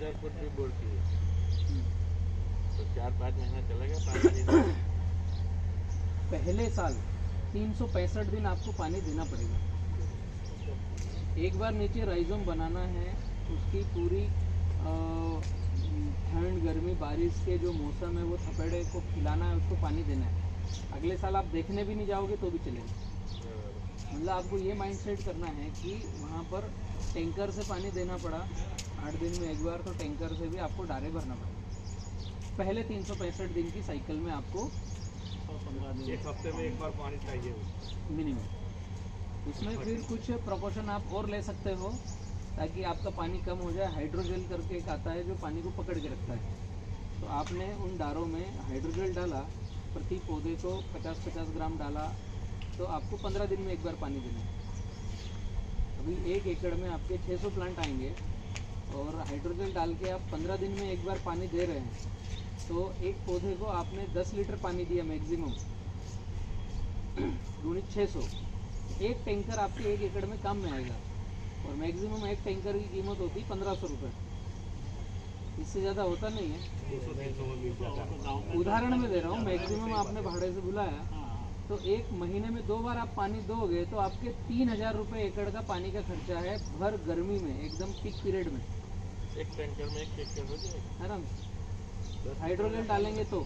10 foot भी bore की है तो 4-5 महीना चलेगा पानी देना। पहले साल 365 दिन आपको पानी देना पड़ेगा। एक बार नीचे राइजोम बनाना है, उसकी पूरी ठंड गर्मी बारिश के जो मौसम है वो थपेड़े को खिलाना है, उसको पानी देना है। अगले साल आप देखने भी नहीं जाओगे तो भी चलेगा। मतलब आपको ये माइंड सेट करना है कि वहाँ पर टैंकर से पानी देना पड़ा 8 दिन में एक बार, तो टैंकर से भी आपको डायरेक्ट भरना पड़ेगा। पहले 365 दिन की साइकिल में आपको 1 हफ्ते में एक बार पानी चाहिए मिनिमम। उसमें फिर कुछ प्रिकॉशन आप और ले सकते हो ताकि आपका पानी कम हो जाए। हाइड्रोजेल करके एक आता है जो पानी को पकड़ के रखता है, तो आपने उन डारों में हाइड्रोजेल डाला, प्रति पौधे को 50-50 ग्राम डाला, तो आपको 15 दिन में एक बार पानी देना है। अभी 1 एकड़ में आपके 600 प्लांट आएंगे और हाइड्रोजेल डाल के आप 15 दिन में एक बार पानी दे रहे हैं, तो एक पौधे को आपने 10 लीटर पानी दिया मैक्सिमम, गुणित 600, एक टैंकर आपके 1 एकड़ में काम में आएगा। और मैक्सिमम एक टैंकर की कीमत होती 1500 रुपये, इससे ज़्यादा होता नहीं है। उदाहरण में दे रहा हूँ, मैक्सिमम आपने भाड़े से बुलाया तो 1 महीने में 2 बार आप पानी दोगे तो आपके 3000 रुपये एकड़ का पानी का खर्चा है भर गर्मी में, एकदम पीक पीरियड में। एक टैंकर में 1 टैंकर हो जाएगा आराम से हाइड्रोजन डालेंगे तो।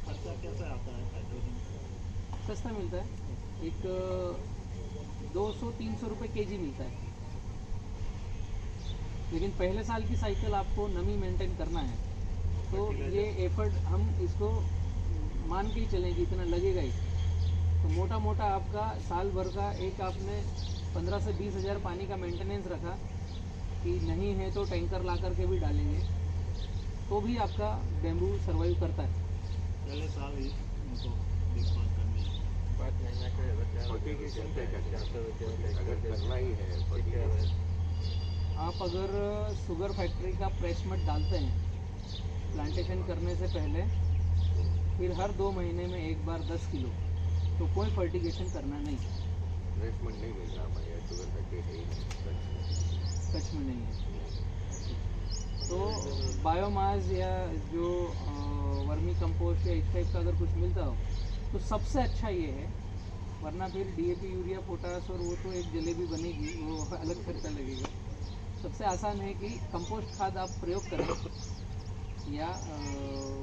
खर्चा कैसा आता है हाइड्रोजन? सस्ता मिलता है, एक 200-300 रुपये केजी मिलता है। लेकिन पहले साल की साइकिल आपको नमी मेंटेन करना है, तो ये एफर्ट हम इसको मान के ही चलेंगे, इतना लगेगा ही। तो मोटा मोटा आपका साल भर का एक आपने 15 से 20 हज़ार पानी का मेंटेनेंस रखा कि नहीं है तो टैंकर ला करके भी डालेंगे, तो भी आपका बैम्बू सर्वाइव करता है। पहले साल ही उनको देखभाल करनी है। 5 महीना का फर्टिगेशन क्या करना है? 400 रुपये अगर करना ही है फर्टिगेशन, आप अगर शुगर फैक्ट्री का प्रेसमेट डालते हैं प्लांटेशन करने से पहले, फिर हर 2 महीने में एक बार 10 किलो, तो कोई फर्टिगेशन करना नहीं। प्लेसमेंट नहीं मिल रहा हमारे यहाँ, शुगर फैक्ट्री है ही नहीं, सच में नहीं है। तो बायोमास या जो वर्मी कंपोस्ट या इस टाइप का अगर कुछ मिलता हो तो सबसे अच्छा ये है, वरना फिर डीएपी यूरिया पोटास और वो तो एक जलेबी बनेगी, वो अलग खर्चा लगेगा। सबसे आसान है कि कंपोस्ट खाद आप प्रयोग करें या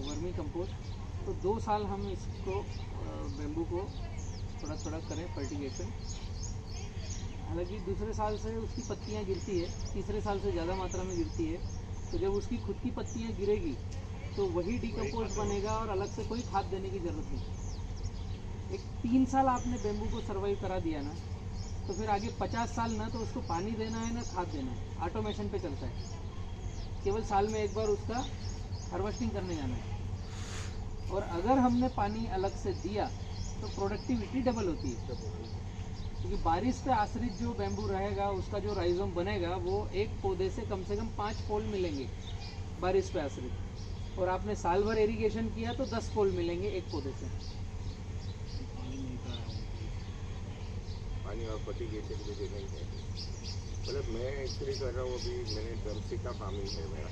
वर्मी कंपोस्ट, तो 2 साल हम इसको बैम्बू को थोड़ा थोड़ा करें फर्टिगेशन। हालांकि दूसरे साल से उसकी पत्तियां गिरती है, तीसरे साल से ज़्यादा मात्रा में गिरती है, तो जब उसकी खुद की पत्तियां गिरेगी तो वही डिकम्पोस्ट बनेगा और अलग से कोई खाद देने की ज़रूरत नहीं। एक 3 साल आपने बैम्बू को सर्वाइव करा दिया ना, तो फिर आगे 50 साल ना तो उसको पानी देना है ना खाद देना है, ऑटोमेशन पे चलता है। केवल साल में एक बार उसका हार्वेस्टिंग करने जाना है। और अगर हमने पानी अलग से दिया तो प्रोडक्टिविटी डबल होती है, क्योंकि बारिश पे आश्रित जो बैम्बू रहेगा उसका जो राइजोम बनेगा वो एक पौधे से कम 5 पोल मिलेंगे बारिश पे आश्रित, और आपने साल भर इरिगेशन किया तो 10 पोल मिलेंगे एक पौधे से। पानी मिलता है पानी और फर्टिगेशन भी देना ही है। मतलब मैं एक्चुअली कर रहा हूँ, अभी मैंने ड्रमस्टिक का फार्मिंग है मेरा।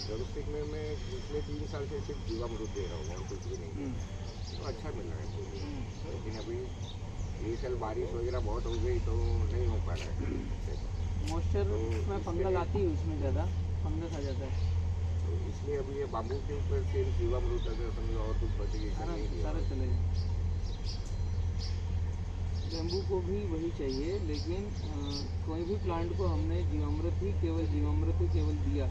ड्रमस्टिक में मैं पिछले 3 साल से सिर्फ जीवामृत दे रहा हूँ और कुछ भी नहीं, तो अच्छा मिल रहा है फूल। लेकिन अभी ये साल बारिश वगैरह बहुत हो गई तो नहीं हो पा रहा है। मॉइस्चर में फंगल आती है, उसमें ज़्यादा फंगस आ जाता है। तो इसलिए अभी ये बाम्बू के ऊपर सिर्फ जीवामृत अगर समझो और कुछ फर्टिगेशन नहीं दिया, सारा चलेगा। बैम्बू को भी वही चाहिए, लेकिन कोई भी प्लांट को हमने जीवामृत ही केवल दिया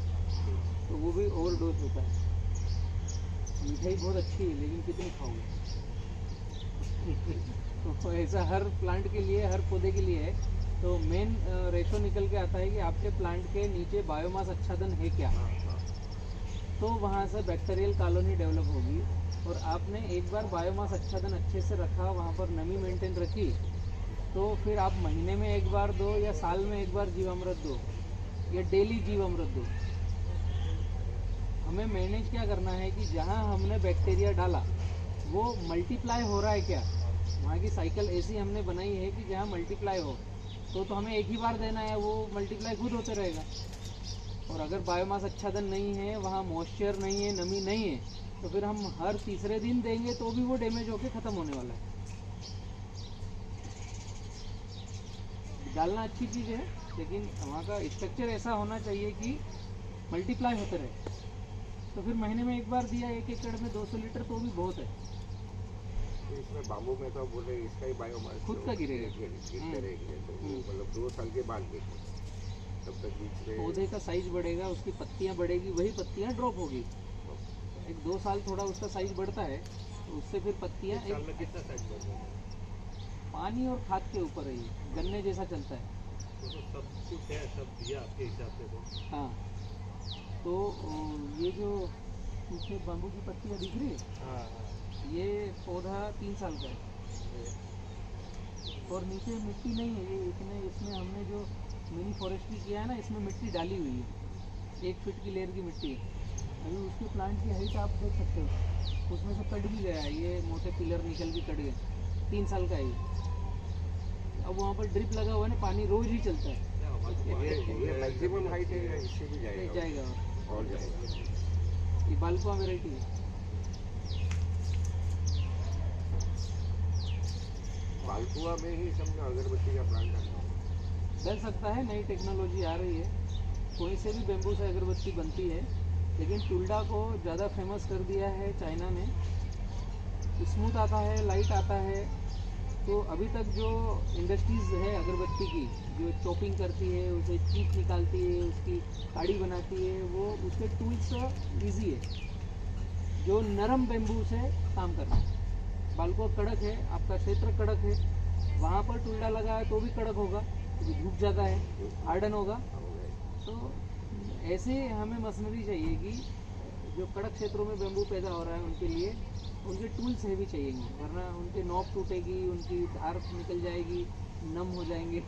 तो वो भी ओवरडोज होता है। मिठाई बहुत अच्छी है लेकिन कितनी खाओगे? तो ऐसा हर प्लांट के लिए, हर पौधे के लिए है। तो मेन रेशो निकल के आता है कि आपके प्लांट के नीचे बायोमास आच्छादन है क्या, तो वहाँ से बैक्टीरियल कॉलोनी डेवलप होगी। और आपने एक बार बायोमास आच्छादन अच्छे से रखा, वहाँ पर नमी मेंटेन रखी, तो फिर आप महीने में एक बार दो या साल में एक बार जीवामृत दो या डेली जीवामृत दो। हमें मैनेज क्या करना है कि जहाँ हमने बैक्टीरिया डाला वो मल्टीप्लाई हो रहा है क्या, वहाँ की साइकिल ऐसी हमने बनाई है कि जहाँ मल्टीप्लाई हो, तो हमें एक ही बार देना है, वो मल्टीप्लाई खुद होते रहेगा। और अगर बायोमास आच्छादन नहीं है, वहाँ मॉइस्चर नहीं है, नमी नहीं है, तो फिर हम हर तीसरे दिन देंगे तो भी वो डैमेज होके ख़त्म होने वाला है। डालना अच्छी चीज़ है, लेकिन वहाँ का स्ट्रक्चर ऐसा होना चाहिए कि मल्टीप्लाई होते रहे। तो फिर महीने में एक बार दिया 1 एकड़ में 200 लीटर तो भी बहुत है। तो इसमें बाम्बू में तो बोले इसका ही बायोमास खुद का गिरेगा। गिरते रहेंगे, तो वो मतलब 2 साल के बाद देखो तब तक बीच में पौधे का साइज बढ़ेगा, उसकी पत्तियां बढ़ेगी, वही पत्तियां ड्रॉप होगी। 1-2 साल थोड़ा उसका साइज बढ़ता है, तो उससे फिर पत्तियां एक साल में कितना साइज बढ़ जाता है? पानी और खाद के ऊपर है, ये गन्ने जैसा चलता है। तो सब कुछ है, सब दिया आपके हिसाब से तो। हाँ, तो ये जो पीछे बाम्बू की पत्तियां दिख रही है, हाँ ये पौधा 3 साल का है और नीचे मिट्टी नहीं है। ये इसमें हमने जो मिनी फॉरेस्ट्री किया है ना, इसमें मिट्टी डाली हुई है, 1 फीट की लेयर की मिट्टी है। अभी उसके प्लांट की हाइट आप देख सकते हो, उसमें से कट भी गया है, ये मोटे पिलर निकल के कट गए। 3 साल का है ये। अब वहाँ पर ड्रिप लगा हुआ है ना, पानी रोज ही चलता है। ये मैक्सिमम हाइट है या इससे भी जाएगा? जाएगा और जाएगा। ये बालकुआ वेराइटी है। मालपुआ में ही समझो अगरबत्ती का प्लांट करना हो। डल सकता है, नई टेक्नोलॉजी आ रही है, कोई से भी बेम्बू से अगरबत्ती बनती है, लेकिन टुल्डा को ज़्यादा फेमस कर दिया है चाइना ने। स्मूथ आता है, लाइट आता है। तो अभी तक जो इंडस्ट्रीज़ है अगरबत्ती की, जो चॉपिंग करती है, उसे चीक निकालती है, उसकी काड़ी बनाती है, वो उसके टूल्स इजी है। जो नरम बेम्बू से काम करना है, बालको कड़क है, आपका क्षेत्र कड़क है, वहाँ पर टुल्डा लगा है तो भी कड़क होगा, क्योंकि धूप ज़्यादा है, हार्डन होगा। तो ऐसे हमें मशीनरी चाहिए कि जो कड़क क्षेत्रों में बेम्बू पैदा हो रहा है उनके लिए उनके टूल्स हैवी चाहिएंगे, वरना उनके नॉब टूटेगी, उनकी धार निकल जाएगी, नम हो जाएंगे।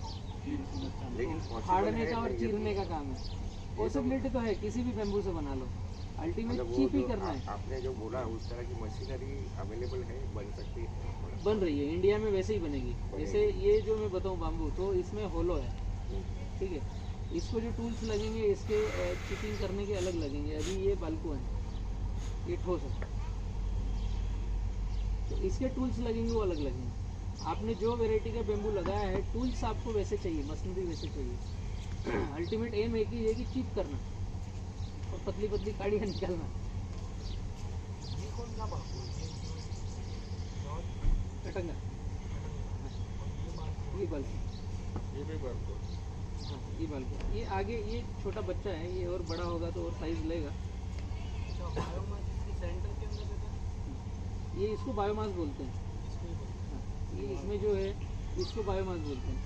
लेकिन फाड़ने का और चीरने का काम है। पॉसिबिलिटी तो है, किसी भी बेम्बू से बना लो, अल्टीमेट मतलब वो चीप ही जो करना है। आपने जो बोला उस तरह की मशीनरी अवेलेबल है, बन सकती है? बन रही है, इंडिया में वैसे ही बनेगी। जैसे ये जो मैं बताऊँ बाम्बू, तो इसमें होलो है, ठीक है। इसको जो टूल्स लगेंगे, इसके चिपिंग करने के अलग लगेंगे। अभी ये बालको है, ये ठोस है, तो इसके टूल्स लगेंगे, वो अलग लगेंगे। आपने जो वेराइटी का बेम्बू लगाया है, टूल्स आपको वैसे चाहिए, मशीनरी वैसे चाहिए। अल्टीमेट एम एक ही है कि चीप करना और पतली पतली काड़ियाँ निकालना। कटंगा, ये बाल्को, ये भी बात को हाँ ये बाल्को, ये आगे ये छोटा बच्चा है, ये और बड़ा होगा तो और साइज लेगा। ये इसको बायोमास बोलते हैं। हाँ, ये इसमें जो है इसको बायोमास बोलते हैं।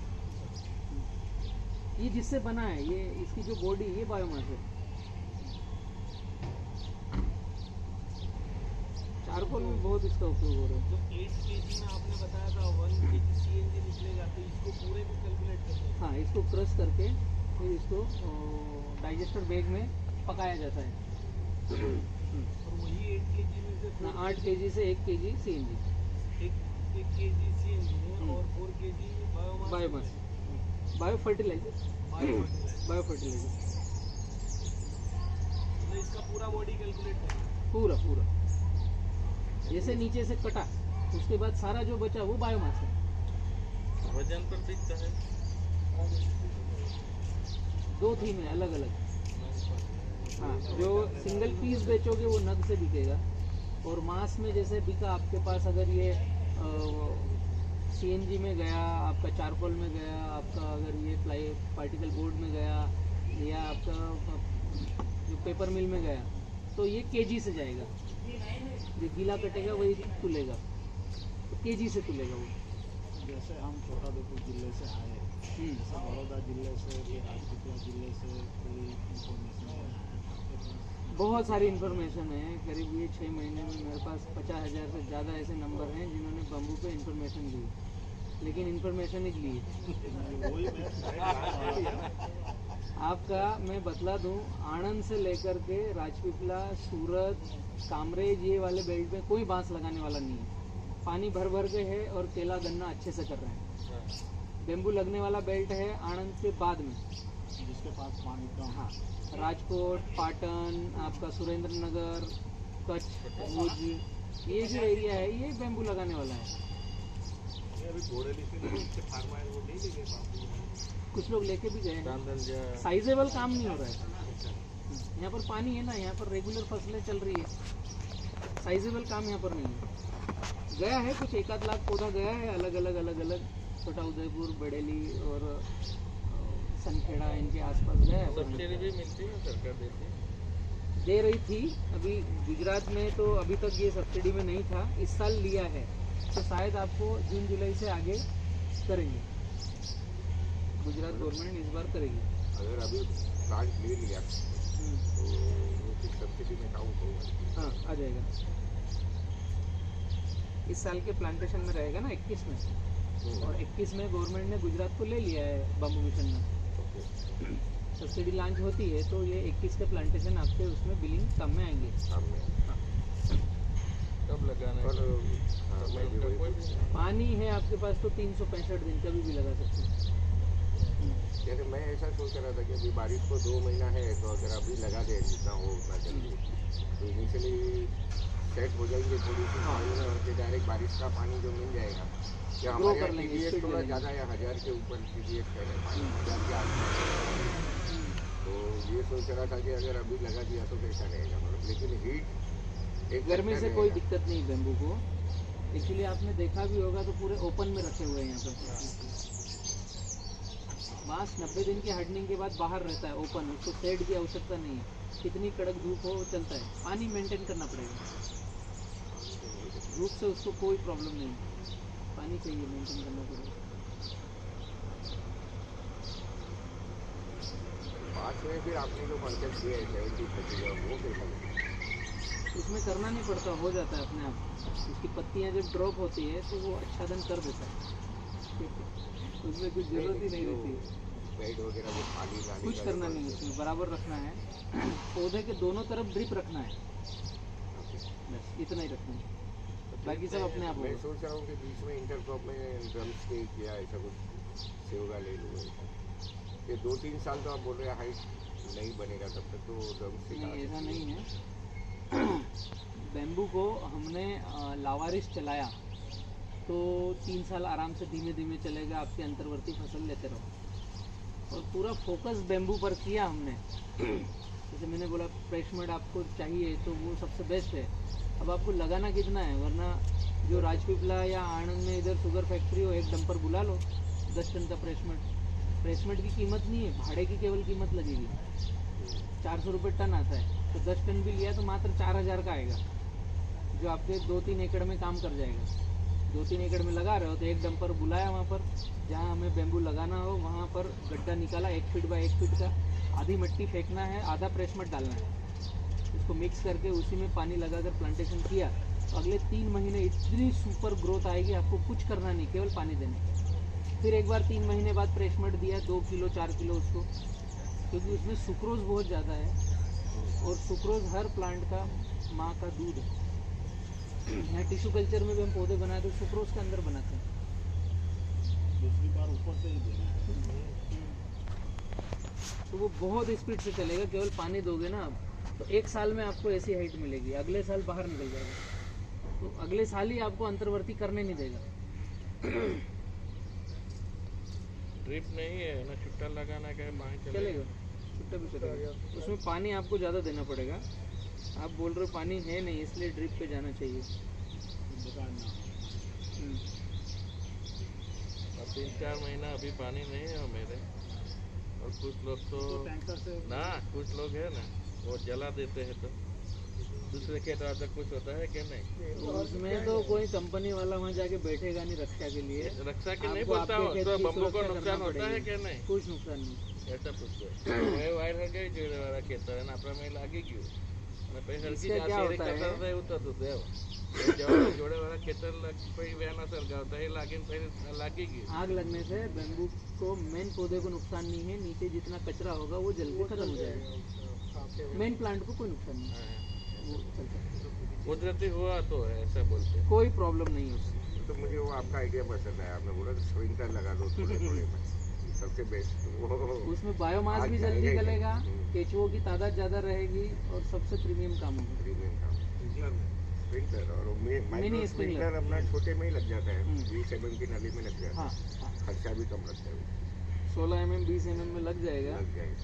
ये जिससे बना है, ये इसकी जो बॉडी, ये बायोमास है। चारकोल में बहुत इसका उपयोग हो रहा है। जो 8 kg में आपने बताया था 1 kg CNG निकलेगा, तो इसको पूरे को कैलकुलेट करते हैं? हाँ, इसको क्रश करके फिर इसको डाइजेस्टर बैग में पकाया जाता है। और वही 8 kg में से ना 8 kg से 1 kg CNG, 1 kg CNG है और 4 kg biomass, bio fertilizer, bio fertilizer, मतलब इसका पूरा बॉडी कैलकुलेट करेंगे? पूरा पूरा। जैसे नीचे से कटा, उसके बाद सारा जो बचा वो बायोमास है। वजन पर बिकता है। 2 थीम है अलग अलग। हाँ, जो सिंगल पीस बेचोगे वो नग से बिकेगा, और मास में जैसे बिका आपके पास, अगर ये CNG में गया, आपका चारकोल में गया, आपका अगर ये फ्लाई पार्टिकल बोर्ड में गया, या आपका जो पेपर मिल में गया, तो ये केजी से जाएगा। जो गीला कटेगा वही तुलेगा, तो केजी से तुलेगा वो। जैसे हम छोटाउदेपुर जिले से आए, जैसे बड़ौदा जिले से कि राजपीपला जिले से कोई इन्फॉर्मेशन है? बहुत सारी इन्फॉर्मेशन है। करीब ये 6 महीने में मेरे पास 50,000 से ज़्यादा ऐसे नंबर हैं जिन्होंने बम्बू पे इन्फॉर्मेशन दी, लेकिन इन्फॉर्मेशन ही ली आपका मैं बतला दूं, आनंद से लेकर के राजपीपला, सूरत, कामरेज, ये वाले बेल्ट में कोई बांस लगाने वाला नहीं है। पानी भर भर के है और केला गन्ना अच्छे से कर रहे हैं। बेम्बू लगने वाला बेल्ट है आनंद के बाद में, जिसके पास पानी कम हाँ, राजकोट, पाटन, आपका सुरेंद्र नगर, कच्छ, भुज, ये जो एरिया है ये बेम्बू लगाने वाला है। ये अभी बोरेली से नीचे फार्मा है वो नहीं ले गए बापू कुछ लोग लेके भी गए हैं, तांदलजा साइजेबल काम नहीं हो रहा है। यहाँ पर पानी है ना, यहाँ पर रेगुलर फसलें चल रही है, साइजेबल काम यहाँ पर नहीं है। गया है कुछ 1 लाख पौधा गया है, अलग अलग छोटा उदयपुर, बड़ेली और सनखेड़ा इनके आसपास गया है। सब्सिडी भी मिलती है, सरकार देती है। दे रही थी, अभी गुजरात में तो अभी तक ये सब्सिडी में नहीं था, इस साल लिया है तो शायद आपको जून जुलाई से आगे करेंगे, गुजरात गवर्नमेंट इस बार करेगी। अगर अभी प्लांट ले लिया तो वो फिर सब्सिडी में काउंट होगा। हाँ, आ जाएगा। इस साल के प्लांटेशन में रहेगा ना 21 में, और 21 में गवर्नमेंट ने गुजरात को ले लिया है बाम्बू मिशन में। सब्सिडी लॉन्च होती है तो ये 21 के प्लांटेशन आपके उसमें बिलिंग काम में आएंगे। कब लगाना है? और हाँ, मैं भी वही कोई पूछ- भी पानी है आपके पास तो 365 दिन कभी भी लगा सकते हैं। जैसे मैं ऐसा सोच रहा था कि अभी बारिश को 2 महीना है तो अगर अभी लगा दे जितना हो उतना जल्दी तो इनिशियली सेट हो जाएंगे थोड़ी सी पानी में, और फिर डायरेक्ट बारिश का पानी जो मिल जाएगा या Grow हमारे कर यहाँ लेंगे, TDS speed थोड़ा ले ज़्यादा या 1000 के ऊपर TDS का है, 1000 के आसपास। तो ये सोच रहा था कि अगर अभी लगा दिया तो कैसा रहेगा, मतलब लेकिन हीट एक गर्मी फैक्टर से कोई रहेगा। दिक्कत नहीं बेम्बू को। एक्चुअली आपने देखा भी होगा तो पूरे ओपन में रखे हुए हैं यहाँ पर। बांस 90 दिन की हार्डनिंग के बाद बाहर रहता है ओपन, उसको शेड की आवश्यकता नहीं है, कितनी कड़क धूप हो चलता है। पानी मेंटेन करना पड़ेगा, धूप से उसको कोई प्रॉब्लम नहीं है, पानी चाहिए, मेंटेन करना पड़ेगा। 5 में फिर आपने जो कॉन्सेप्ट दिया है 70-30 का, वो कैसा लगा? उसमें करना नहीं पड़ता, हो जाता है अपने आप। उसकी पत्तियाँ जब ड्रॉप होती है तो वो आच्छादन कर देता है, उसमें कुछ जरूरत ही नहीं रहती। बेड वगैरह वो खाली लाने कुछ का करना जो नहीं है, उसमें बराबर रखना है। पौधे के दोनों तरफ ड्रिप रखना है, बस इतना ही रखना है, बाकी सब अपने आप मैं होगा। सोच रहा हूँ कि बीच में इंटरक्रॉप में ड्रम स्टिक या ऐसा कुछ सेवगा ले लूँ। ये 2-3 साल तो आप बोल रहे हैं हाइट नहीं बनेगा, तब तक तो ड्रम स्टिक नहीं, ऐसा नहीं है। बेम्बू को हमने लावारिस चलाया तो 3 साल आराम से धीमे धीमे चलेगा, आपके अंतर्वर्ती फसल लेते रहो। और पूरा फोकस बेम्बू पर किया हमने। जैसे मैंने बोला प्रेशमेड आपको चाहिए तो वो सबसे बेस्ट है। अब आपको लगाना कितना है, वरना जो राजपीपला या आणंद में इधर शुगर फैक्ट्री हो, एक डंपर बुला लो 10 टन का प्रेशमेड की कीमत नहीं है, भाड़े की केवल कीमत लगेगी। 400 रुपये टन आता है, तो 10 टन भी लिया तो मात्र 4000 का आएगा, जो आपके 2-3 एकड़ में काम कर जाएगा। 2-3 एकड़ में लगा रहे हो तो एक डंपर बुलाया वहाँ पर, जहाँ हमें बेम्बू लगाना हो वहाँ पर गड्ढा निकाला 1 फीट बाय 1 फीट का, आधी मिट्टी फेंकना है, आधा प्रेशमेड डालना है, उसको मिक्स करके उसी में पानी लगाकर प्लांटेशन किया तो अगले 3 महीने इतनी सुपर ग्रोथ आएगी, आपको कुछ करना नहीं, केवल पानी देना। फिर एक बार 3 महीने बाद प्रेशमेड दिया 2 किलो 4 किलो उसको, क्योंकि उसमें सुक्रोज बहुत ज़्यादा है और सुक्रोज हर प्लांट का माँ का दूध है। यहाँ टिश्यू कल्चर में भी हम पौधे बनाए तो सुक्रोज के अंदर बनाते हैं। दूसरी बार ऊपर से ही देना है। तो वो बहुत स्पीड से चलेगा, केवल पानी दोगे ना आप तो 1 साल में आपको ऐसी हाइट मिलेगी, अगले साल बाहर निकल जाएगा, तो अगले साल ही आपको अंतर्वर्ती करने नहीं देगा। ड्रिप नहीं है ना, छुट्टा लगाना का है, पानी चलेगा, छुट्टा भी चलेगा, उसमें पानी आपको ज़्यादा देना पड़ेगा। आप बोल रहे हो पानी है नहीं इसलिए ड्रिप पे जाना चाहिए। अब 3-4 महीना अभी पानी नहीं है मेरे, और कुछ लोग तो टैंकर से ना, कुछ लोग है ना वो जला देते हैं, तो दूसरे खेत आता कुछ होता है कि नहीं? उसमें तो कोई कंपनी वाला वहाँ जाके बैठेगा नहीं रक्षा के लिए, रक्षा के नहीं आपको बोलता आपके हो खेत तो की बम्बू को सुरक्षा नुकसान करना होता है पड़ेगी। कि नहीं? कुछ नुकसान नहीं। ऐसा पूछते मैं वायर हर गई जोड़े वाला खेत है ना, अपना मैं लागी क्यों मैं पैसा की इसका क्या होता है? करता है उतर तो देव जोड़े वाला खेत कोई व्याना सर गावता है लागिन फिर लागी क्यों? आग लगने से बेम्बू को मेन पौधे को नुकसान नहीं है, नीचे जितना कचरा होगा वो जल के खत्म हो जाएगा, मेन प्लांट को कोई नुकसान नहीं है, वो चलता है, कुदरती हुआ तो है ऐसा बोलते हैं। कोई प्रॉब्लम नहीं है उससे। तो मुझे वो आपका आइडिया पसंद आया, आपने बोला तो स्प्रिंकलर लगा दो थोड़े थोड़े में। सबसे बेस्ट वो उसमें बायोमास भी आज जल्दी जाएगा ही गलेगा, नहीं। केचुओं की तादाद ज़्यादा रहेगी और सबसे प्रीमियम काम होगा। प्रीमियम का स्प्रिंकलर और माइक्रो स्प्रिंकलर अपना छोटे में ही लग जाता है, 20 mm की नली में लग जाता हाँ है, हाँ, खर्चा भी कम लगता है, 16 mm 20 mm में लग जाएगा, लग जाएगा।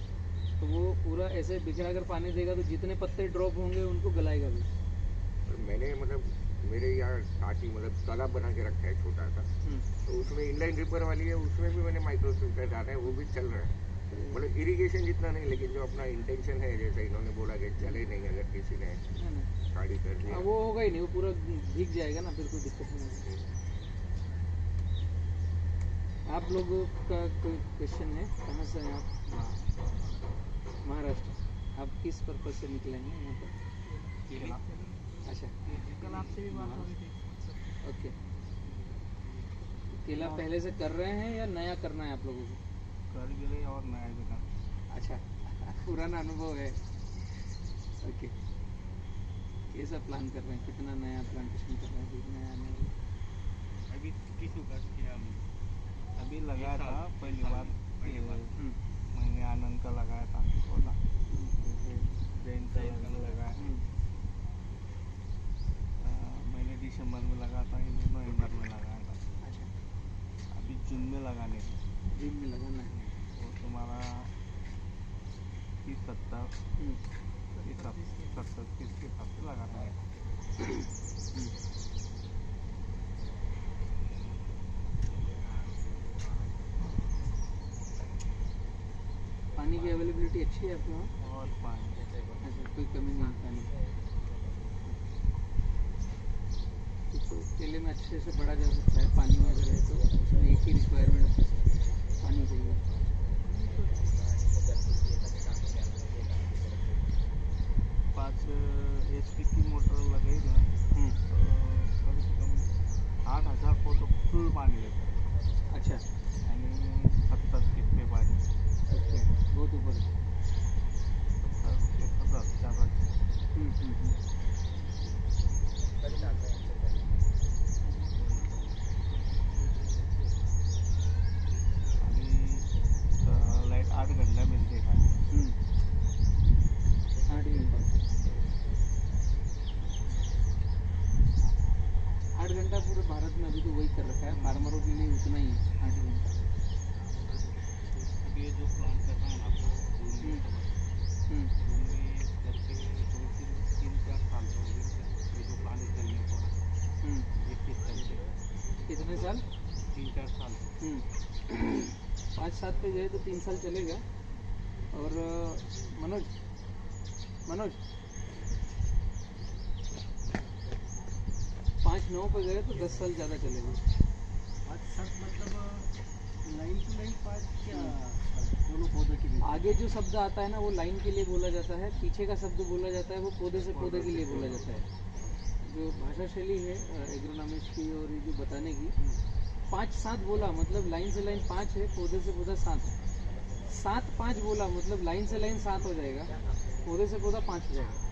तो वो पूरा ऐसे बिखरा कर पानी देगा तो जितने पत्ते ड्रॉप होंगे उनको गलाएगा भी। और मैंने मतलब मेरे यहाँ टाकी मतलब तालाब बना के रखा है छोटा सा, तो उसमें इनलाइन रिपर वाली है, उसमें भी मैंने माइक्रो स्प्रिंकलर डाला है, वो भी चल रहा है। मतलब इरिगेशन जितना नहीं, लेकिन जो अपना इंटेंशन है, जैसे इन्होंने बोला कि चले नहीं अगर किसी ने गाड़ी कर दिया, वो होगा ही नहीं, वो पूरा भीग जाएगा ना, फिर कोई दिक्कत नहीं होगी। आप लोगों का कोई क्वेश्चन है? कहाँ से हैं आप? महाराष्ट्र। आप किस पर्पज से निकले हैं यहाँ पर? अच्छा, कल आपसे भी बात हो रही थी। ओके। केला पहले से कर रहे हैं या नया करना है आप लोगों को? कर भी रहे और नया भी करना। अच्छा, पुराना अनुभव है। ओके, कैसा प्लान कर रहे हैं? कितना नया प्लांटेशन कर रहे हैं? नया नया अभी किस उगास किया हमने? अभी लगाया था पहली बार, मैंने आनंद का लगाया था, पौधा जैन का लगाया, मैंने दिसंबर में लगाया था, इन्हें नवंबर में लगाया था। अच्छा, अभी जून में लगाने हैं। जून में लगाना है। वो तुम्हारा 30-70 के हिसाब से लगाना है। पानी की अवेलेबिलिटी अच्छी है आपके वहाँ? और पानी अच्छा, कोई कमी नहीं है पानी। तो केले में अच्छे से बढ़ा जा सकता है, पानी में अगर है तो उसमें एक ही रिक्वायरमेंट पानी चाहिए। 5 HP की मोटर लगाई ना, तो कम से कम 8,000 को तो फुल पानी लेता है। अच्छा, आणि 70 कितने पानी, ओके, बहुत ऊपर है। 70-1,000 ज़्यादा। आणि लाइट 8 घंटा मिलते खाली। 8 घंटा। 8 घंटा पूरे भारत में अभी तो वही कर रखा है, फार्मरों के लिए उतना ही है, 8 घंटा। अभी ये जो प्लान कर रहा है ना आपको, जून में करके 2-3-4 साल हो गए ये जो प्लान चलने को, 21 साल से। कितने साल? 3-4 साल। 5-7 पे गए तो 3 साल चलेगा। और मनोज 5-9 पे गए तो 10 साल ज़्यादा चलेगा। 5-7 मतलब लाइन टू लाइन 5 क्या दोनों पौधे के बीच? आगे जो शब्द आता है ना वो लाइन के लिए बोला जाता है, पीछे का शब्द बोला जाता है वो पौधे से पौधे के लिए बोला जाता है। जो भाषा शैली है एग्रोनॉमिस्ट की और ये जो बताने की, 5-7 बोला मतलब लाइन से लाइन 5 है, पौधे से पौधा 7 है। 7-5 बोला मतलब लाइन से लाइन 7 हो जाएगा, पौधे से पौधा 5 हो जाएगा।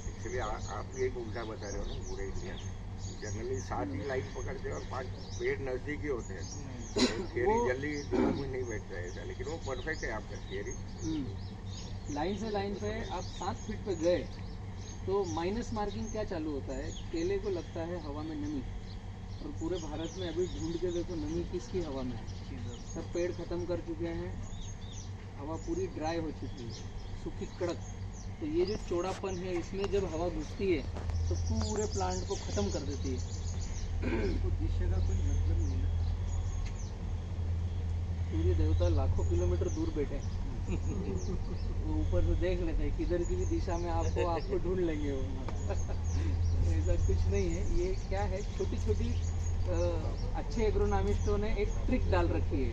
एक्चुअली आप भी एक उल्टा बता रहे हो ना पूरे इंडिया, जनरली 7 ही लाइन पकड़ते हैं और 5 पेड़ नज़दीक ही होते हैं, थियरी जल्दी दिमाग में नहीं बैठता है ऐसा, लेकिन वो परफेक्ट है आपका थियरी। लाइन से लाइन पे आप 7 फीट पे गए तो माइनस मार्किंग क्या चालू होता है? केले को लगता है हवा में नमी, और पूरे भारत में अभी ढूंढ के देखो नमी किसकी हवा में है। सब पेड़ ख़त्म कर चुके हैं, हवा पूरी ड्राई हो चुकी है, सूखी कड़क। तो ये जो चौड़ापन है इसमें जब हवा घुसती है तो पूरे प्लांट को ख़त्म कर देती है। तो दिशा का कोई मतलब नहीं है। सूर्य देवता लाखों किलोमीटर दूर बैठे हैं, वो ऊपर से देख लेते हैं, किधर की भी दिशा में आपको ढूंढ लेंगे वो। ऐसा कुछ नहीं है, ये क्या है, छोटी छोटी अच्छे एग्रोनॉमिस्टों ने एक ट्रिक डाल रखी है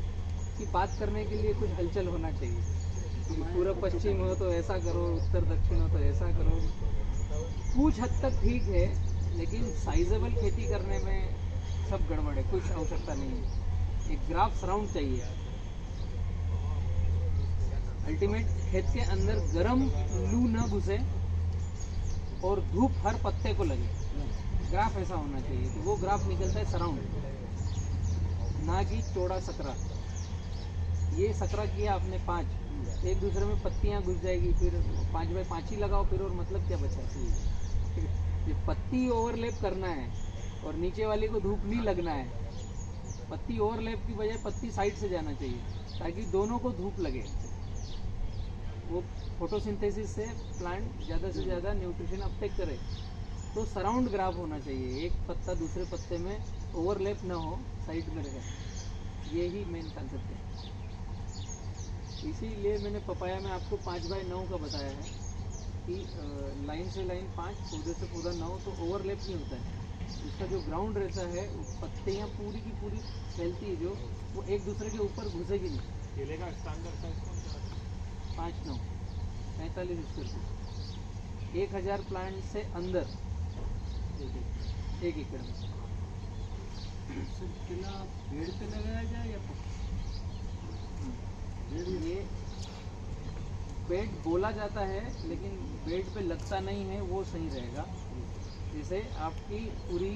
कि बात करने के लिए कुछ हलचल होना चाहिए। पूर्व पश्चिम हो तो ऐसा करो, उत्तर दक्षिण हो तो ऐसा करो। कुछ हद तक ठीक है, लेकिन साइजेबल खेती करने में सब गड़बड़ है, कुछ आवश्यकता नहीं है। एक ग्राफ सराउंड चाहिए। अल्टीमेट खेत के अंदर गर्म लू न घुसे और धूप हर पत्ते को लगे, ग्राफ ऐसा होना चाहिए। तो वो ग्राफ निकलता है सराउंड, ना कि चौड़ा सकरा। ये सकरा किया आपने 5, एक दूसरे में पत्तियां घुस जाएगी, फिर 5 बाय 5 ही लगाओ फिर, और मतलब क्या बचा है? ये पत्ती ओवरलैप करना है और नीचे वाली को धूप नहीं लगना है। पत्ती ओवरलैप की बजाय पत्ती साइड से जाना चाहिए ताकि दोनों को धूप लगे। वो फोटोसिंथेसिस से प्लांट ज़्यादा से ज़्यादा न्यूट्रिशन अपटेक करे। तो सराउंड ग्राफ होना चाहिए, एक पत्ता दूसरे पत्ते में ओवरलैप ना हो, साइड में रहे। ये ही मेन कंसेप्ट है। इसीलिए मैंने पपाया में आपको 5 बाय 9 का बताया है कि लाइन से लाइन 5, पौधे से पौधा 9, तो ओवरलैप नहीं होता है। इसका जो ग्राउंड रहता है, पत्तियाँ पूरी की पूरी फैलती है जो, वो एक दूसरे के ऊपर घुसेगी नहीं। केले का स्टैंडर्ड साइज कौन सा है? 5, 9, 45 स्क्वायर फीट, 1000 प्लांट से अंदर 1 एकड़ में। सर केला पेड़ पे लगाया जाए या ये बेड बोला जाता है लेकिन बेड पे लगता नहीं है, वो सही रहेगा। जैसे आपकी पूरी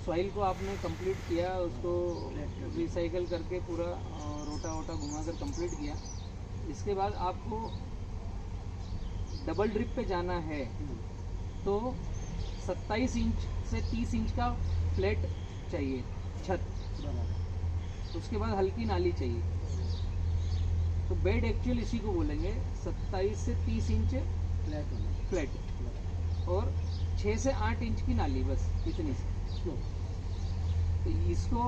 सॉइल को आपने कंप्लीट किया, उसको रिसाइकल करके पूरा रोटा वोटा घुमाकर कंप्लीट किया, इसके बाद आपको डबल ड्रिप पे जाना है तो 27 इंच से 30 इंच का फ्लैट चाहिए छत, उसके बाद हल्की नाली चाहिए। तो बेड एक्चुअल इसी को बोलेंगे, 27 से 30 इंच फ्लैट और 6 से 8 इंच की नाली, बस इतनी सी। तो इसको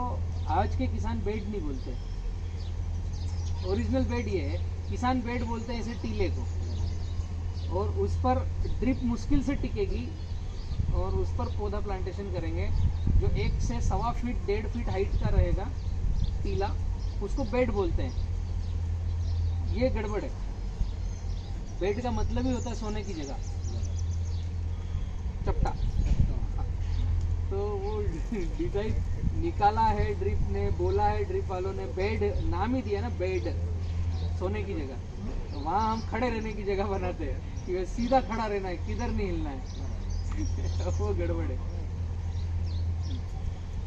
आज के किसान बेड नहीं बोलते, ओरिजिनल बेड ये है। किसान बेड बोलते हैं इसे टीले को, और उस पर ड्रिप मुश्किल से टिकेगी और उस पर पौधा प्लांटेशन करेंगे जो 1 से 1.25 फीट 1.5 फीट हाइट का रहेगा टीला, उसको बेड बोलते हैं। ये गड़बड़ है। बेड का मतलब ही होता है सोने की जगह, चपटा। तो वो डिजाइन निकाला है ड्रिप ने, बोला है ड्रिप वालों ने, बेड नाम ही दिया ना, बेड सोने की जगह। तो वहाँ हम खड़े रहने की जगह बनाते हैं कि सीधा खड़ा रहना है, किधर नहीं हिलना है। वो गड़बड़ है।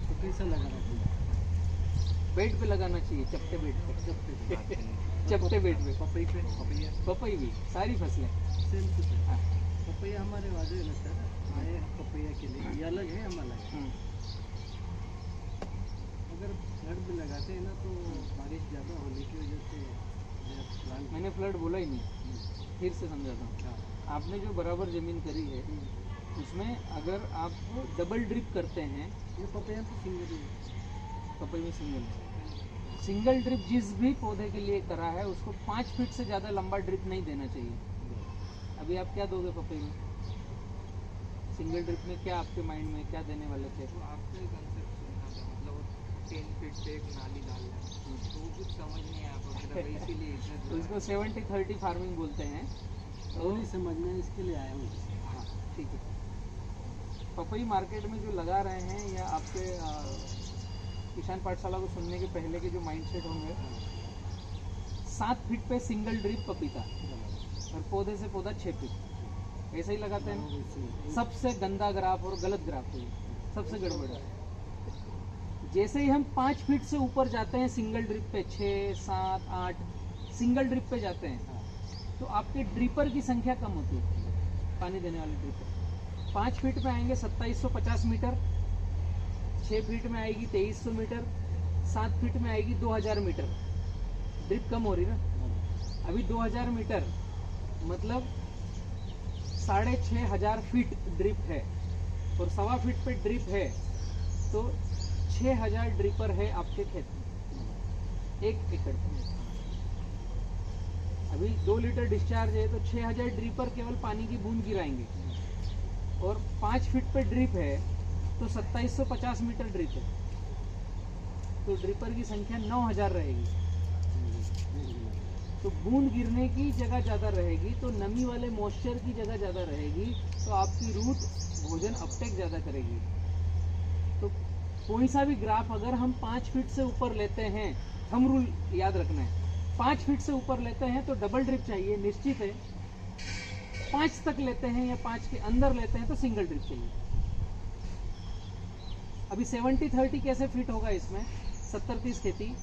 तो कैसा लगाना चाहिए? बेड पे लगाना चाहिए, चपटे बेड पे, चपटे बेड पे। पपई भी, सारी फसलें सेम टू सेम। हाँ। पपैया हमारे वादे लगता है ना, आए पपैया के लिए ये अलग है, हम अलग है। अगर फ्लड में लगाते हैं ना तो बारिश ज़्यादा होने की वजह से प्लांट। मैंने फ्लड बोला ही नहीं, फिर से समझाता हूँ। आपने जो बराबर ज़मीन करी है उसमें अगर आप डबल ड्रिप करते हैं, ये पपैया तो सिंगल ही पपई में सिंगल ड्रिप जिस भी पौधे के लिए करा है उसको 5 फीट से ज़्यादा लंबा ड्रिप नहीं देना चाहिए। अभी आप क्या दोगे पपई में? सिंगल ड्रिप में क्या आपके माइंड में क्या देने वाले थे? तो आपका ही कंसेप्ट सुनना था, मतलब 10 फीट पे एक नाली डालना है, तो वो कुछ समझ नहीं आया तो इसीलिए तो इसको 70-30 फार्मिंग बोलते हैं। तो नहीं समझना, इसके लिए आया हूँ। हाँ ठीक है। पपई मार्केट में जो लगा रहे हैं या आपके किसान पाठशाला को सुनने के पहले के जो माइंडसेट होंगे, 7 फीट पे सिंगल ड्रिप पपीता और पौधे से पौधा 6 फीट, ऐसे ही लगाते हैं ना। सबसे गंदा ग्राफ और गलत ग्राफ है, सबसे गड़बड़ है। जैसे ही हम 5 फीट से ऊपर जाते हैं सिंगल ड्रिप पे, 6, 7, 8 सिंगल ड्रिप पे जाते हैं, तो आपके ड्रिपर की संख्या कम होती है, पानी देने वाले ड्रिपर। 5 फीट में आएंगे 2750 मीटर, 6 फीट में आएगी 2300 मीटर, 7 फीट में आएगी 2000 मीटर। ड्रिप कम हो रही ना। अभी 2000 मीटर मतलब 6500 फीट ड्रिप है और 1.25 फीट पे ड्रिप है, तो 6000 ड्रिपर है आपके खेत में 1 एकड़ में। अभी 2 लीटर डिस्चार्ज है तो 6000 ड्रिपर केवल पानी की बूंद गिराएंगे, और 5 फीट पे ड्रिप है तो 2750 मीटर ड्रिप है, तो ड्रिपर की संख्या 9000 रहेगी। तो बूंद गिरने की जगह ज़्यादा रहेगी, तो नमी वाले मॉइस्चर की जगह ज़्यादा रहेगी, तो आपकी रूट भोजन अपटेक ज़्यादा करेगी। तो कोई सा भी ग्राफ अगर हम 5 फीट से ऊपर लेते हैं, थंब रूल याद रखना है, 5 फीट से ऊपर लेते हैं तो डबल ड्रिप चाहिए, निश्चित है। 5 तक लेते हैं या 5 के अंदर लेते हैं तो सिंगल ड्रिप चाहिए। अभी 70-30 कैसे फिट होगा इसमें? 70-30 खेती,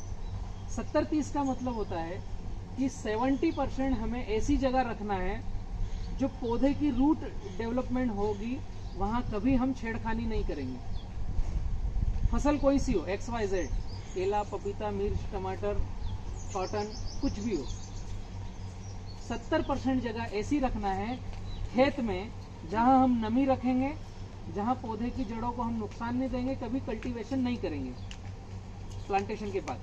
70-30 का मतलब होता है कि 70% हमें ऐसी जगह रखना है जो पौधे की रूट डेवलपमेंट होगी, वहाँ कभी हम छेड़खानी नहीं करेंगे। फसल कोई सी हो, XYZ, केला, पपीता, मिर्च, टमाटर, कॉटन, कुछ भी हो, 70% जगह ऐसी रखना है खेत में जहाँ हम नमी रखेंगे, जहाँ पौधे की जड़ों को हम नुकसान नहीं देंगे, कभी कल्टीवेशन नहीं करेंगे प्लांटेशन के बाद।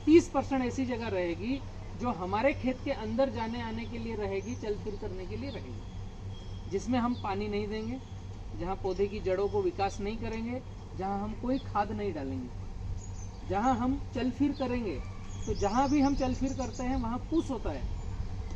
30% ऐसी जगह रहेगी जो हमारे खेत के अंदर जाने आने के लिए रहेगी, चल फिर करने के लिए रहेगी, जिसमें हम पानी नहीं देंगे, जहाँ पौधे की जड़ों को विकास नहीं करेंगे, जहाँ हम कोई खाद नहीं डालेंगे, जहाँ हम चल फिर करेंगे। तो जहाँ भी हम चल फिर करते हैं वहाँ पुश होता है।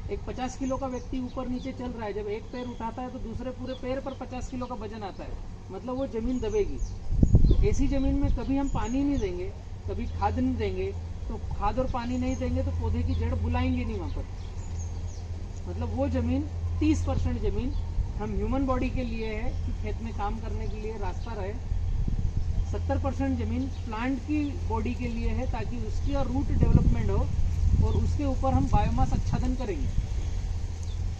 एक 50 किलो का व्यक्ति ऊपर नीचे चल रहा है, जब एक पैर उठाता है तो दूसरे पूरे पैर पर 50 किलो का वजन आता है, मतलब वो जमीन दबेगी। ऐसी जमीन में कभी हम पानी नहीं देंगे, कभी खाद नहीं देंगे, तो खाद और पानी नहीं देंगे तो पौधे की जड़ बुलाएंगे नहीं वहाँ पर। मतलब वो जमीन 30% जमीन हम ह्यूमन बॉडी के लिए है कि खेत में काम करने के लिए रास्ता रहे, 70% जमीन प्लांट की बॉडी के लिए है ताकि उसकी और रूट डेवलपमेंट हो, और उसके ऊपर हम बायोमास आच्छादन करेंगे।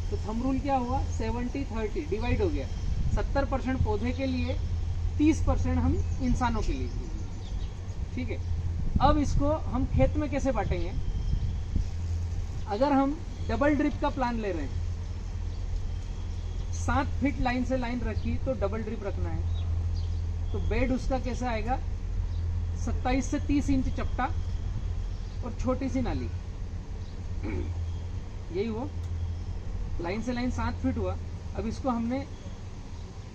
तो थंब रूल क्या हुआ, 70-30 डिवाइड हो गया, 70% पौधे के लिए, 30% हम इंसानों के लिए। ठीक है, अब इसको हम खेत में कैसे बांटेंगे? अगर हम डबल ड्रिप का प्लान ले रहे हैं, 7 फीट लाइन से लाइन रखी तो डबल ड्रिप रखना है, तो बेड उसका कैसे आएगा, 27 से 30 इंच चपटा और छोटी सी नाली। यही हुआ, लाइन से लाइन 7 फीट हुआ। अब इसको हमने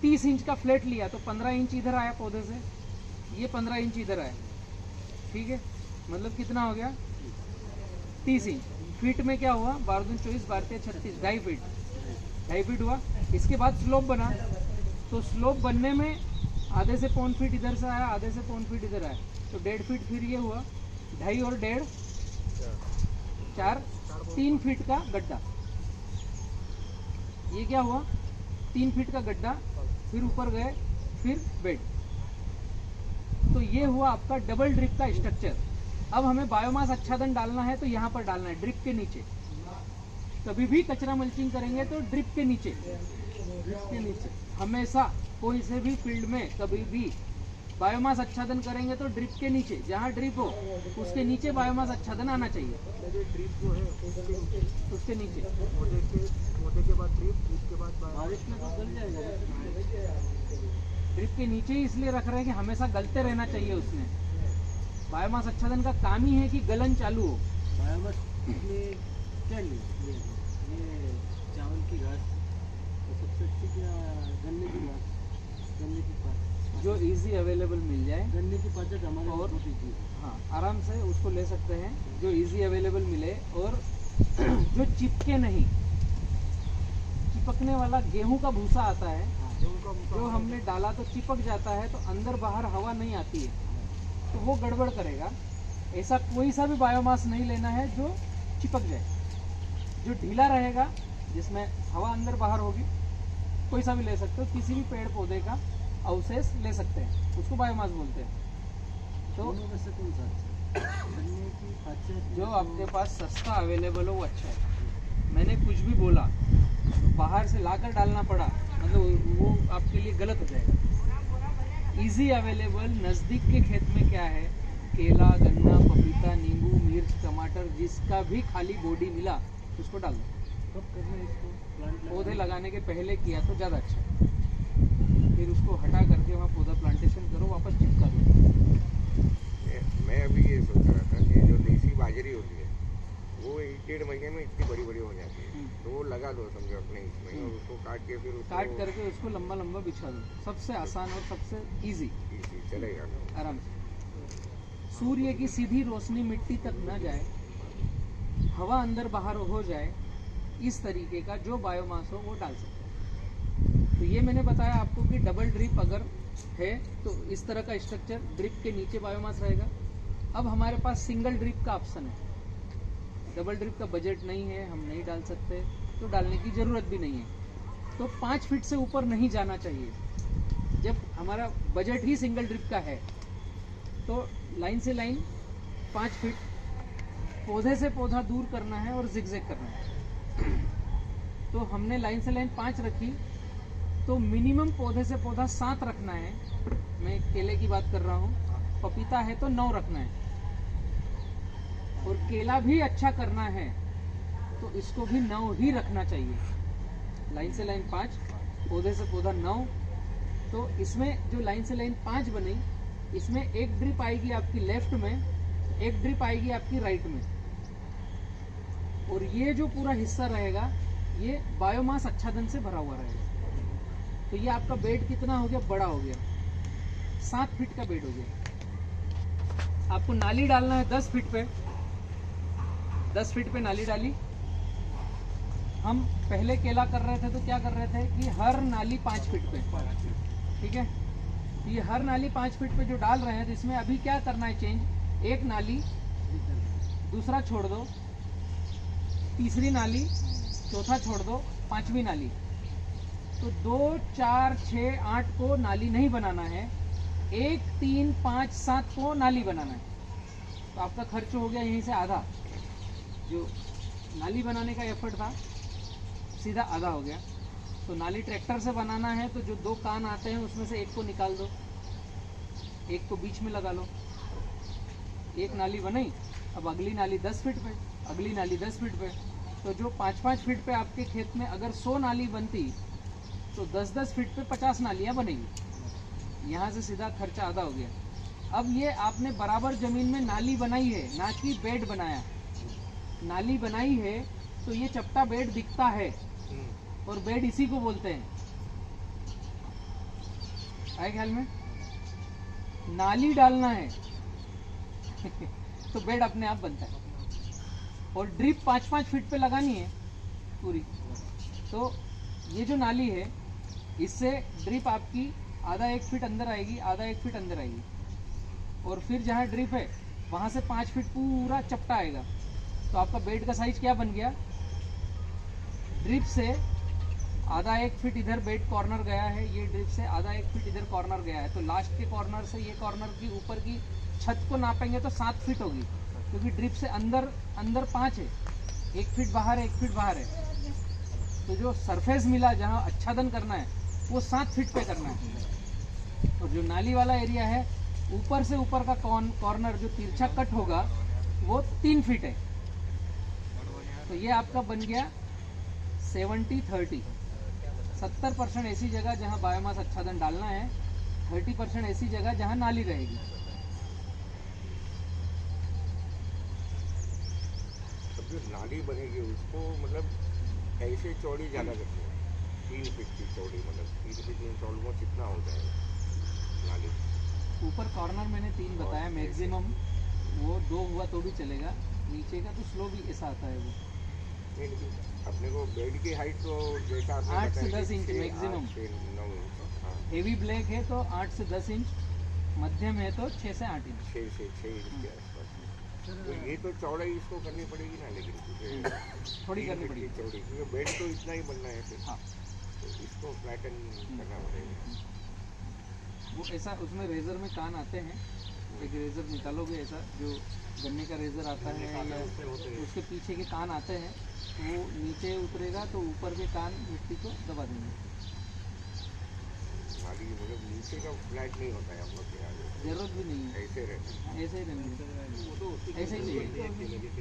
30 इंच का फ्लैट लिया तो 15 इंच इधर आया पौधे से, ये 15 इंच इधर आया। ठीक है, मतलब कितना हो गया, 30 इंच। फीट में क्या हुआ, 12×24, 12×36, 2.5 फीट, 2.5 फीट हुआ। इसके बाद स्लोप बना, तो स्लोप बनने में आधे से 1.5 फीट इधर से आया, आधे से 1.5 फीट इधर आया, तो 1.5 फीट। फिर ये हुआ 2.5 और 1.5, 4, 3 फीट का गड्ढा। ये क्या हुआ, 3 फीट का गड्ढा, फिर ऊपर गए, फिर बेड। तो ये हुआ आपका डबल ड्रिप का स्ट्रक्चर। अब हमें बायोमास आच्छादन डालना है तो यहाँ पर डालना है, ड्रिप के नीचे। कभी भी कचरा मल्चिंग करेंगे तो ड्रिप के नीचे, ड्रिप के नीचे हमेशा, कोई से भी फील्ड में कभी भी बायोमास आच्छादन करेंगे तो ड्रिप के नीचे, जहाँ ड्रिप हो उसके नीचे बायोमास आच्छादन आना चाहिए। ड्रिप जो है उसके नीचे पौधे के बाद ड्रिप के बाद बारिश में तो गल जाएगा। ड्रिप के नीचे ही इसलिए रख रहे हैं कि हमेशा गलते रहना चाहिए उसमें। बायोमास आच्छादन का काम ही है कि गलन चालू हो। बायोमास में क्या ये चावल की घास सबसे अच्छी, क्या गन्ने की घास, गन्ने की पात, जो इजी अवेलेबल मिल जाए, गन्ने की पाचक हमारे और बहुत ईजी है। हाँ, आराम से उसको ले सकते हैं, जो इजी अवेलेबल मिले और जो चिपके नहीं। चिपकने वाला गेहूं का भूसा आता है, जो हमने डाला तो चिपक जाता है, तो अंदर बाहर हवा नहीं आती है, तो वो गड़बड़ करेगा। ऐसा कोई सा भी बायोमास नहीं लेना है जो चिपक जाए। जो ढीला रहेगा, जिसमें हवा अंदर बाहर होगी, कोई सा भी ले सकते हो। किसी भी पेड़ पौधे का अवशेष ले सकते हैं, उसको बायोमास बोलते हैं। तो दोनों में से कौन सा अच्छा है? गन्ने की पाचक जो आपके पास सस्ता अवेलेबल हो वो अच्छा है। मैंने कुछ भी बोला, बाहर से लाकर डालना पड़ा, मतलब वो आपके लिए गलत हो जाएगा। इजी अवेलेबल नज़दीक के खेत में क्या है, केला, गन्ना, पपीता, नींबू, मिर्च, टमाटर, जिसका भी खाली बॉडी मिला उसको डाल दो। कब करना है इसको? प्लांट पौधे लगाने के पहले किया तो ज़्यादा अच्छा है। फिर उसको हटा करके वहाँ पौधा प्लांटेशन करो, वापस चिपका दो। मैं अभी ये सोच रहा था कि जो देसी बाजरी होती है वो 1-1.5 महीने में इतनी बड़ी बड़ी हो जाती है, तो वो लगा दो समझो अपने इसमें, और उसको काट के फिर उसको काट करके उसको लंबा लंबा बिछा दो, सबसे आसान और सबसे इजी, इसी चलेगा ना। आराम से। सूर्य की सीधी रोशनी मिट्टी तक न जाए, हवा अंदर बाहर हो जाए, इस तरीके का जो बायोमास हो वो डाल सकते हैं। तो ये मैंने बताया आपको कि डबल ड्रिप अगर है तो इस तरह का स्ट्रक्चर, ड्रिप के नीचे बायोमास रहेगा। अब हमारे पास सिंगल ड्रिप का ऑप्शन है, डबल ड्रिप का बजट नहीं है, हम नहीं डाल सकते, तो डालने की ज़रूरत भी नहीं है। तो 5 फीट से ऊपर नहीं जाना चाहिए। जब हमारा बजट ही सिंगल ड्रिप का है तो लाइन से लाइन 5 फीट पौधे से पौधा दूर करना है और जिगजैग करना है। तो हमने लाइन से लाइन 5 रखी, तो मिनिमम पौधे से पौधा 7 रखना है। मैं केले की बात कर रहा हूँ, पपीता है तो 9 रखना है, और केला भी अच्छा करना है तो इसको भी 9 ही रखना चाहिए। लाइन से लाइन 5, पौधे से पौधा 9। तो इसमें जो लाइन से लाइन 5 बनी, इसमें एक ड्रिप आएगी आपकी लेफ्ट में, एक ड्रिप आएगी आपकी राइट में, और ये जो पूरा हिस्सा रहेगा ये बायोमास आच्छादन से भरा हुआ रहेगा। तो ये आपका बेड कितना हो गया, बड़ा हो गया, 7 फीट का बेड हो गया। आपको नाली डालना है 10 फीट पे, 10 फीट पे नाली डाली। हम पहले केला कर रहे थे तो क्या कर रहे थे कि हर नाली 5 फीट पे, ठीक है। ये हर नाली 5 फीट पे जो डाल रहे हैं, तो इसमें अभी क्या करना है चेंज, एक नाली दूसरा छोड़ दो, तीसरी नाली, चौथा छोड़ दो, 5वीं नाली। तो 2, 4, 6, 8 को नाली नहीं बनाना है, 1, 3, 5, 7 को नाली बनाना है। तो आपका खर्च हो गया यहीं से आधा, जो नाली बनाने का एफर्ट था सीधा आधा हो गया। तो नाली ट्रैक्टर से बनाना है तो जो 2 कान आते हैं उसमें से एक को निकाल दो, एक को बीच में लगा लो। एक नाली बनाई, अब अगली नाली 10 फीट पे, अगली नाली 10 फीट पे। तो जो 5-5 फीट पे आपके खेत में अगर 100 नाली बनती, तो 10-10 फीट पे 50 नालियाँ बनेगी। यहाँ से सीधा खर्चा आधा हो गया। अब ये आपने बराबर ज़मीन में नाली बनाई है, ना कि बेड बनाया। नाली बनाई है तो ये चपटा बेड दिखता है, और बेड इसी को बोलते हैं। आए ख्याल में? नाली डालना है तो बेड अपने आप बनता है। और ड्रिप 5-5 फीट पे लगानी है पूरी। तो ये जो नाली है, इससे ड्रिप आपकी आधा 1 फीट अंदर आएगी, आधा 1 फीट अंदर आएगी, और फिर जहाँ ड्रिप है वहाँ से 5 फीट पूरा चपटा आएगा। तो आपका बेड का साइज क्या बन गया, ड्रिप से आधा 1 फीट इधर बेड कॉर्नर गया है, ये ड्रिप से आधा 1 फीट इधर कॉर्नर गया है। तो लास्ट के कॉर्नर से ये कॉर्नर की ऊपर की छत को नापेंगे तो 7 फीट होगी, क्योंकि ड्रिप से अंदर 5 है, 1 फीट बाहर है, 1 फीट बाहर है। तो जो सरफेस मिला जहाँ आच्छादन करना है वो 7 फीट पे करना है। और जो नाली वाला एरिया है, ऊपर से ऊपर का कॉर्नर जो तिरछा कट होगा वो 3 फीट है। तो ये आपका बन गया 70-30। 70% ऐसी जगह जहाँ बायोमास आच्छादन डालना है, 30% ऐसी जगह जहाँ नाली रहेगी। अब जो नाली बनेगी उसको मतलब ऐसे चौड़ी ज़्यादा करनी है, 3 फीट की चौड़ी, मतलब 3 फीट में ऑलमोस्ट इतना हो जाएगा नाली। ऊपर कॉर्नर मैंने 3 बताया मैक्सिमम, वो 2 हुआ तो भी चलेगा। नीचे का तो स्लो भी ऐसा आता है वो। नहीं, लेकिन अपने को बेड की हाइट तो जैसा आपने 8 से बताया 10 इंच कि मैक्सिमम। 8 से 9 इंच। हाँ, हेवी ब्लैक है तो 8 से 10 इंच, मध्यम है तो 6 से 8 इंच। 6 से 6 इंच के आसपास। तो ये तो चौड़ाई इसको करनी पड़ेगी ना, लेकिन क्योंकि थोड़ी 3 करनी फीट की पड़ेगी। चौड़ी, क्योंकि बेड तो इतना ही बनना है फिर। हाँ, तो इसको फ्लैटन करना पड़ेगा। वो ऐसा उसमें रेजर में कान आते हैं, एक रेजर निकालोगे ऐसा जो गन्ने का रेजर आता है, या उसके पीछे के कान आते हैं, वो नीचे उतरेगा तो ऊपर के कान मिट्टी को दबा देंगे। नाली मतलब नीचे का फ्लैट नहीं होता है आप लोग के यहाँ, जरूरत भी नहीं है, ऐसे रहते हैं। ऐसे ही रहेंगे, ऐसे ही चाहिए।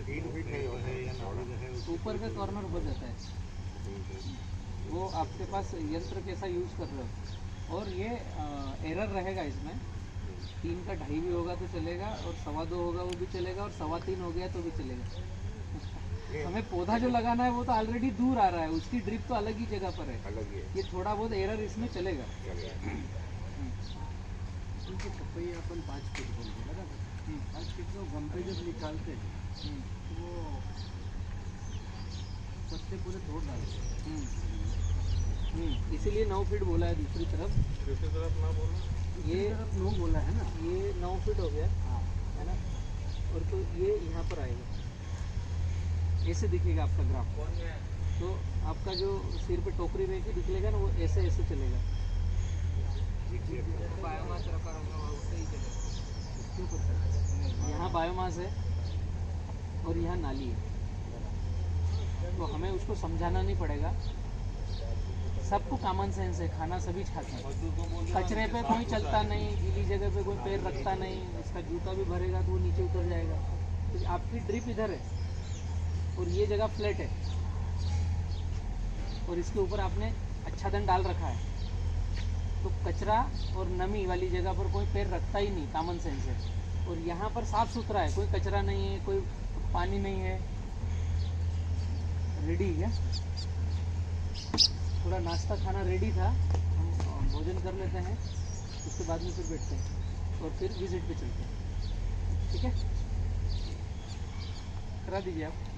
3 फीट नहीं होता है चौड़ा। ऊपर का कॉर्नर बच जाता है। वो आपके पास यंत्र कैसा यूज कर रहे हो। और ये एरर रहेगा इसमें, 3 का 2.5 भी होगा तो चलेगा, और 2.25 होगा वो भी चलेगा, और 3.25 हो गया तो भी चलेगा। हमें पौधा जो लगाना है वो तो ऑलरेडी दूर आ रहा है, उसकी ड्रिप तो अलग ही जगह पर है। अलग ही है, ये थोड़ा बहुत एरर इसमें चलेगा। चलेगा। क्योंकि पपई अपन 5 फीट बोलते हैं ना, 5 फीट में गमले जब निकालते हैं तो वो पत्ते पूरे तोड़ डालते हैं। इसीलिए 9 फीट बोला है दूसरी तरफ। दूसरी तरफ ना बोलो, ये तरफ नो बोला है ना। ये 9 फीट हो गया हाँ, है ना, और तो ये यहाँ पर आएगा, ऐसे दिखेगा आपका ग्राफ। तो आपका जो सिर पे टोकरी रहेगी दिखेगा ना, वो ऐसे ऐसे चलेगा। बायोमास रखा होगा वो सही चलेगा। क्यों कर सकते? यहाँ बायोमास है और यहाँ नाली है, तो हमें उसको समझाना नहीं पड़ेगा। सबको कॉमन सेंस है, खाना सभी खाते हैं। कचरे पे कोई चलता नहीं, गीली जगह पे कोई पैर रखता नहीं, इसका जूता भी भरेगा तो वो नीचे उतर जाएगा। तो आपकी ड्रिप इधर है और ये जगह फ्लैट है और इसके ऊपर आपने आच्छादन डाल रखा है, तो कचरा और नमी वाली जगह पर कोई पैर रखता ही नहीं, कॉमन सेंस है। और यहाँ पर साफ़ सुथरा है, कोई कचरा नहीं है, कोई पानी नहीं है। रेडी है, थोड़ा नाश्ता खाना रेडी था, हम भोजन कर लेते हैं, उसके बाद में फिर बैठते हैं और फिर विजिट पे चलते हैं। ठीक है, करा दीजिए आप।